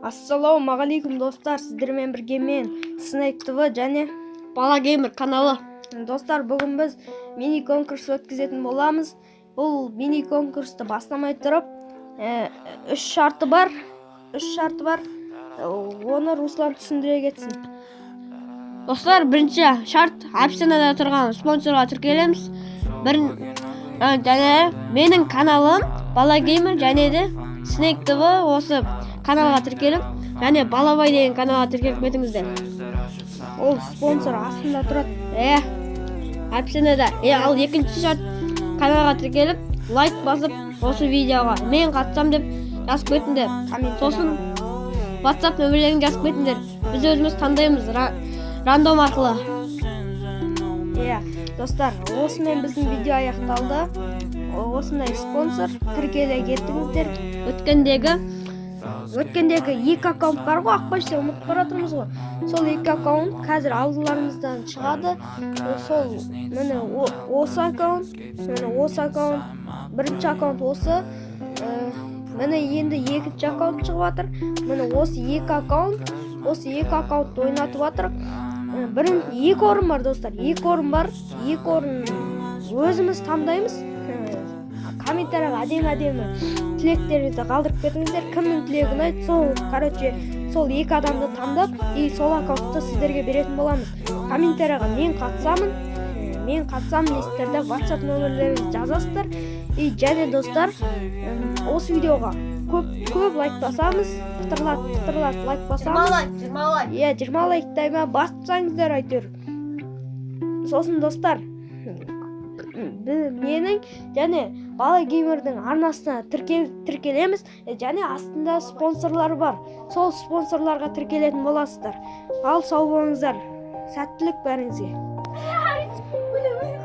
Ассалаумағалейкум достар, сіздермен бірге мен Snake TV және Бала геймер каналы. Достар, бүгін біз мини конкурс өткізетін боламыз. Бұл мини конкурсты бастамай тұрып, 3 шарты бар. Оны Руслан түсіндіре кетсін. Достар, бірінші шарт опцияда тұрған спонсорға тіркелеміз. Және менің каналым Бала геймер және де Snake TV осы каналға тіркеліп, және Балабай деген каналға тіркеліп кетіңіздер. Ол спонсор астында тұрады. Опцияда. Ал екінші шарт каналға тіркеліп, лайк басып, осы видеоға мен қатысам деп жазып кетіңдер. Сосын WhatsApp нөмірлерін жазып кетіңдер. Біз өзіміз таңдаймыз рандом арқылы. Достар, осымен біздің видео аяқталды. Осындай спонсор тіркеле кеттіңіздер. Өткендегі 2 аккаунт бар ғой, ақпашты ұмытып баратырмыз ғой. Сол 2 аккаунт қазір алдыларымыздан шығады. Сол міне осы аккаунт, бірінші аккаунт осы. Міне енді екінші аккаунт шығып жатыр. Міне осы 2 аккаунт ойнатып жатыр. 2 орын бар достар, 2 орын бар. 2 орын өзіміз таңдаймыз. Комментарияға әдемі тілектеріңізді қалдырып кетіңіздер. Кімнің тілегі ұнайды, сол 2 адамды таңдап, сол аккаунтты сіздерге беретін боламыз. Комментарияға мен қатысамын дейсіздерді, WhatsApp нөмірлеріңізді жазасыздар. Және достар, осы видеоға көп лайк басамыз, пытырлат лайк басамыз. 20 лайктайма бассаңыздар айтыр. Сосын достар, менің және Бала геймердің арнасына тіркелеміз, және астында спонсорлар бар. Сол спонсорларға тіркелетін боласыздар. Ал сау болыңыздар. Сәттілік бәріңізге.